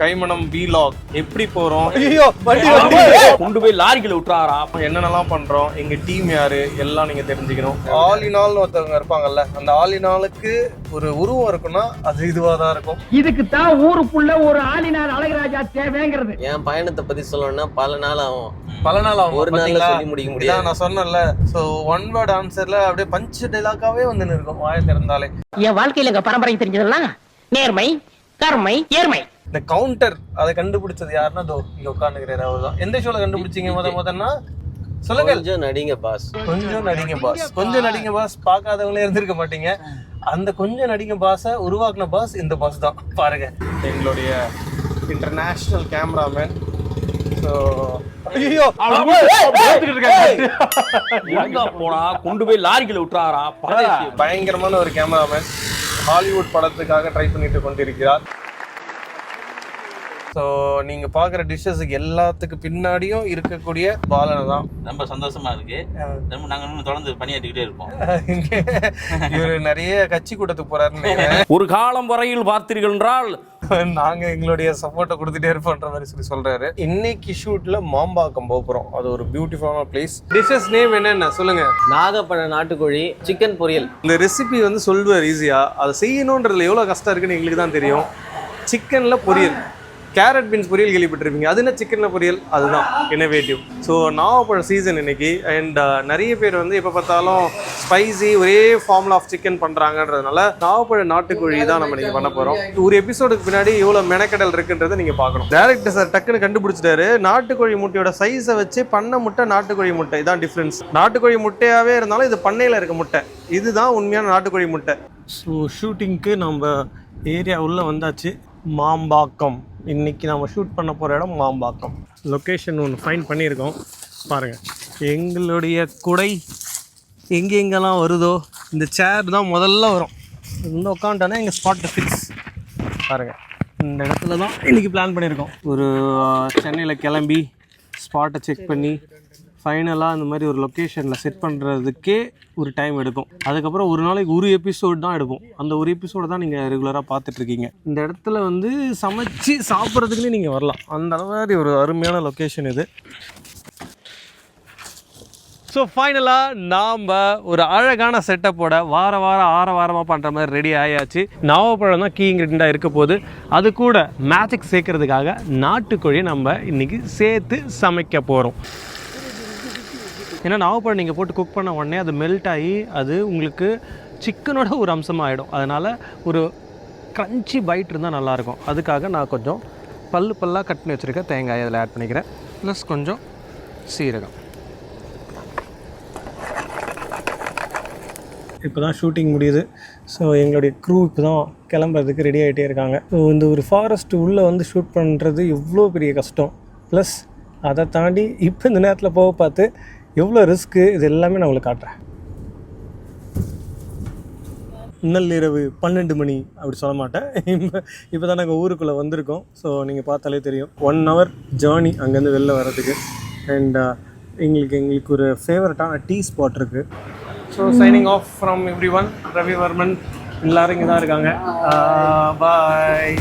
கைமணம் vlog எப்படி போறோம், கொண்டு போய் லாரிக்குள்ள விட்டுறாரா, என்னென்னலாம் பண்றோம், எங்க டீம் யாரு எல்லாம் நீங்க தெரிஞ்சுக்கணும். ஆல் இன் ஆல் ஒருத்தவங்க இருப்பாங்கல்ல, அந்த ஆல் இன் ஆலுக்கு ஒரு உருவம் இருக்குன்னா அது இதுவா தான் இருக்கும். இதுக்கு தான் ஊருக்குள்ள ஒரு ஆளினார் அழகராஜா தேவைங்கிறது. என் பயணத்தை பத்தி சொல்லணும்னா பல நாள் ஆகும், ஒரு நாள்ல சொல்லி முடிக்க முடியாது. நான் சொன்னேன்ல, சோ ஒன் வேர்ட் ஆன்சர்ல அப்படியே பஞ்ச் டைலாக்காவே வந்து இருக்கும் வாயை திறந்தாலே. என் வாழ்க்கையில எங்க பரம்பரை தெரிஞ்சதெல்லாம் நேர்மை, கருமை, ஏர்மை. இந்த கவுண்டர் அதை கண்டுபிடிச்சது யாருன்னா தோ இங்க உட்காந்துக்கிறாரு அவர்தான். எந்த ஷோல கண்டுபிடிச்சீங்க முதன்னா சொல்லுங்க. கொஞ்சம் நடிங்க பாஸ், கொஞ்சம் நடிங்க பாஸ். கொஞ்சம் நடிங்க பாஸ் பார்க்காதவங்களே இருந்திருக்க மாட்டீங்க. அந்த கொஞ்சம் நடிங்க பாஸை உருவாக்குன பாஸ் இந்த பாஸ் தான். பாருங்க, எங்களுடைய இன்டர்நேஷனல் கேமராமேன். போனா கொண்டு போய் லாரிக்குள்ள விட்டுறாரா, பயங்கரமான ஒரு கேமராமேன். ஹாலிவுட் படத்துக்காக ட்ரை பண்ணிட்டு கொண்டிருக்கிறார். ஸோ நீங்க பாக்குற டிஷ்ஷஸுக்கு எல்லாத்துக்கு பின்னாடியும் இருக்கக்கூடிய பாலனை தான். ரொம்ப சந்தோஷமா இருக்கு. நாங்க இன்னும் தொடர்ந்து பணியாற்றிக்கிட்டே இருப்போம். இவரு நிறைய கட்சி கூட்டத்துக்கு போறாருன்னு ஒரு காலம் வரையில் பார்த்தீர்கள் என்றால் நாங்க எங்களுடைய சப்போர்ட்டை கொடுத்துட்டே இருப்போன்ற மாதிரி சொல்றாரு. இன்னைக்கு ஷூட்ல மாம்பாக்கம் போறோம். அது ஒரு பியூட்டிஃபுல்லான பிளேஸ். டிஷ்ஷஸ் நேம் என்னென்ன சொல்லுங்க. நாகப்பழ நாட்டுக்கோழி சிக்கன் பொரியல். இந்த ரெசிபி வந்து சொல்வார் ஈஸியா, அதை செய்யணுன்றதுல எவ்வளவு கஷ்டம் இருக்குன்னு எங்களுக்கு தான் தெரியும். சிக்கன்ல பொரியல், கேரட் பீன்ஸ் பொரியல் கேள்விப்பட்டிருப்பீங்க. அது என்ன சிக்கன்ல பொரியல், அதுதான் இன்னோவேட்டிவ். ஸோ நாகப்பழ சீசன் இன்னைக்கு. அண்ட் நிறைய பேர் வந்து எப்போ பார்த்தாலும் ஸ்பைசி ஒரே ஃபார்முலா ஆஃப் சிக்கன் பண்ணுறாங்கன்றதுனால நாகப்பழ நாட்டுக்கோழி தான் நம்ம நீங்கள் பண்ண போகிறோம். ஒரு எபிசோடுக்கு பின்னாடி எவ்வளோ மெனக்கடல் இருக்குன்றதை நீங்கள் பார்க்கணும். டேரக்டர் சார் டக்குன்னு கண்டுபிடிச்சிட்டாரு. நாட்டுக்கோழி முட்டையோட சைஸை வச்சு பண்ண முட்டை நாட்டுக்கோழி முட்டை இதான் டிஃப்ரென்ஸ். நாட்டுக்கோழி முட்டையாகவே இருந்தாலும் இது பண்ணையில் இருக்க முட்டை, இதுதான் உண்மையான நாட்டுக்கோழி முட்டை. ஸோ ஷூட்டிங்க்கு நம்ம ஏரியா உள்ளே வந்தாச்சு. மாம்பாக்கம். இன்றைக்கி நம்ம ஷூட் பண்ண போகிற இடம் மாம்பாக்கம். லொக்கேஷன் ஒன்று ஃபைன் பண்ணியிருக்கோம். பாருங்கள், எங்களுடைய குடை எங்கெங்கெல்லாம் வருதோ இந்த சேர் தான் முதல்ல வரும். இந்த உட்காந்துட்டோன்னா எங்கள் ஸ்பாட்டு ஃபிக்ஸ். பாருங்கள், இந்த இடத்துல தான் இன்றைக்கி பிளான் பண்ணியிருக்கோம். ஒரு சென்னையில் கிளம்பி ஸ்பாட்டை செக் பண்ணி ஃபைனலாக இந்த மாதிரி ஒரு லொக்கேஷனில் செட் பண்ணுறதுக்கே ஒரு டைம் எடுக்கும். அதுக்கப்புறம் ஒரு நாளைக்கு ஒரு எபிசோடு தான் எடுப்போம். அந்த ஒரு எபிசோடு தான் நீங்கள் ரெகுலராக பார்த்துட்ருக்கீங்க. இந்த இடத்துல வந்து சமைச்சு சாப்பிட்றதுக்குன்னு நீங்கள் வரலாம். அந்த மாதிரி ஒரு அருமையான லொக்கேஷன் இது. ஸோ ஃபைனலாக நாம் ஒரு அழகான செட்டப்போட வாரமாக பண்ணுற மாதிரி ரெடி ஆயாச்சு. நாவப்பழம் தான் கீ இன்க்ரீடியண்ட்டாக இருக்க போது. அது கூட மேஜிக் சேர்க்கறதுக்காக நாட்டுக்கோழியை நம்ம இன்றைக்கி சேர்த்து சமைக்க போகிறோம். ஏன்னா நாவப்பழம் நீங்கள் போட்டு குக் பண்ண உடனே அது மெல்ட் ஆகி அது உங்களுக்கு சிக்கனோட ஒரு அம்சமாக ஆகிடும். அதனால் ஒரு க்ரன்ச்சி பைட் இருந்தால் நல்லாயிருக்கும். அதுக்காக நான் கொஞ்சம் பல்லாக கட் பண்ணி வச்சுருக்கேன் தேங்காய் அதில் ஆட் பண்ணிக்கிறேன். ப்ளஸ் கொஞ்சம் சீரகம். இப்போ தான் ஷூட்டிங் முடியுது. ஸோ எங்களுடைய க்ரூ இப்போ தான் கிளம்புறதுக்கு ரெடி ஆகிட்டே இருக்காங்க. ஸோ இந்த ஒரு ஃபாரஸ்ட் உள்ளே வந்து ஷூட் பண்ணுறது எவ்வளோ பெரிய கஷ்டம். ப்ளஸ் அதை தாண்டி இப்போ இந்த நேரத்தில் போக பார்த்து எவ்வளோ ரிஸ்க்கு, இது எல்லாமே நான் உங்களுக்கு காட்டுறேன். நள்ளிரவு 12 மணி அப்படி சொல்ல மாட்டேன். இப்போ தான் நாங்கள் ஊருக்குள்ளே வந்திருக்கோம். ஸோ நீங்கள் பார்த்தாலே தெரியும் 1 hour ஜேர்னி அங்கேருந்து வெளில வர்றதுக்கு. அண்ட் எங்களுக்கு ஒரு ஃபேவரட்டான டீ ஸ்பாட் இருக்குது. So signing off from every one. Ravi Varman எல்லோரும் இங்கே தான் இருக்காங்க. பாய்.